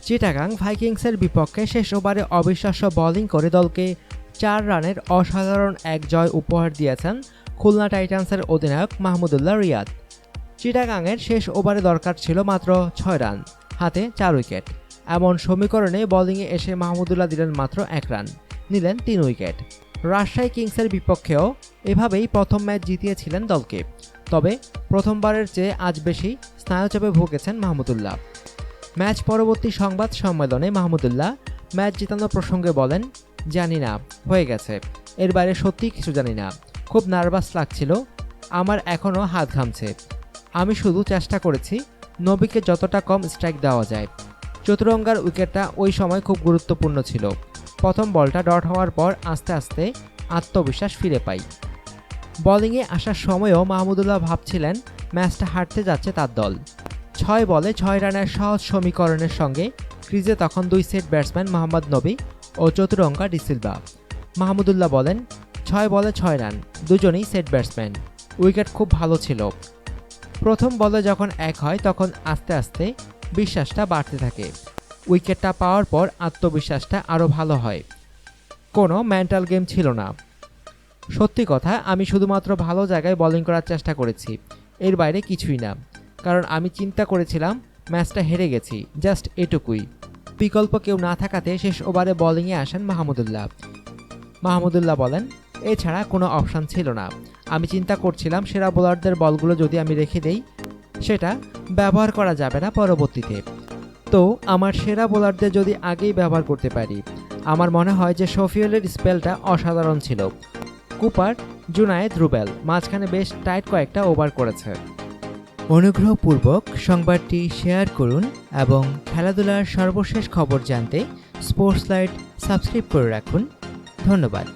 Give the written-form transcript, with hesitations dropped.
চিটাগাং ভাইকিংসের বিপক্ষে শেষ ওভারে অবিশ্বাস্য বোলিং করে দলকে 4 রানের অসাধারণ এক জয় উপহার দিয়েছেন খুলনা টাইটান্সের অধিনায়ক মাহমুদুল্লাহ রিয়াদ। চিটাগাংয়ের শেষ ওভারে দরকার ছিল মাত্র 6 রান, হাতে 4 উইকেট। এমন সমীকরণে বোলিংয়ে এসে মাহমুদুল্লাহ দিলেন মাত্র 1 রান, নিলেন 3 উইকেট। রাজশাহী কিংসের বিপক্ষেও এভাবেই প্রথম ম্যাচ জিতিয়েছিলেন দলকে। তবে প্রথমবারের চেয়ে আজ বেশি স্নায়ুচাপে ভুগেছেন মাহমুদুল্লাহ। ম্যাচ পরবর্তী সংবাদ সম্মেলনে মাহমুদুল্লাহ ম্যাচ জিতানোর প্রসঙ্গে বলেন, জানি না, হয়ে গেছে, এর বাইরে সত্যিই কিছু জানি না। খুব নার্ভাস লাগছিল, আমার এখনও হাত ঘামছে। আমি শুধু চেষ্টা করেছি নবীকে যতটা কম স্ট্রাইক দেওয়া যায়। চতুরঙ্গার উইকেটটা ওই সময় খুব গুরুত্বপূর্ণ ছিল। প্রথম বলটা ডট হওয়ার পর আস্তে আস্তে আত্মবিশ্বাস ফিরে পাই। বোলিংয়ে আসার সময়ও মাহমুদুল্লাহ ভাবছিলেন ম্যাচটা হারতে যাচ্ছে তার দল। 6 বলে 6 রানের সহজ সমীকরণের সঙ্গে ক্রিজে তখন 2 সেট ব্যাটসম্যান মোহাম্মদ নবী ও চতুরঙ্গা ডিসিলভা। মাহমুদুল্লাহ বলেন, 6 বলে 6 রান, দুজনেই সেট ব্যাটসম্যান। উইকেট খুব ভালো ছিল। প্রথম বলে যখন 1 হয় তখন আস্তে আস্তে বিশ্বাসটা বাড়তে থাকে। উইকেটটা পাওয়ার পর আত্মবিশ্বাসটা আরও ভালো হয়। কোনো মেন্টাল গেম ছিল না। সত্যি কথা, আমি শুধুমাত্র ভালো জায়গায় বোলিং করার চেষ্টা করেছি, এর বাইরে কিছুই না। কারণ আমি চিন্তা করেছিলাম ম্যাচটা হেরে গেছি, জাস্ট এটুকুই। বিকল্প কেউ না থাকাতে শেষ ওভারে বোলিংয়ে আসেন মাহমুদুল্লাহ। মাহমুদুল্লাহ বলেন, এছাড়া কোনো অপশান ছিল না। আমি চিন্তা করছিলাম সেরা বোলারদের বলগুলো যদি আমি রেখে দেই, সেটা ব্যবহার করা যাবে না পরবর্তীতে। তো আমার সেরা বোলারদের যদি আগেই ব্যবহার করতে পারি। আমার মনে হয় যে শফিউলের স্পেলটা অসাধারণ ছিল। কুপার, জুনায়েদ, রুবেল মাঝখানে বেশ টাইট কয়েকটা ওভার করেছে। অনুগ্রহপূর্বক সংবাদটি শেয়ার করুন এবং খেলাধুলার সর্বশেষ খবর জানতে স্পোর্টস লাইট সাবস্ক্রাইব করে রাখুন। ধন্যবাদ।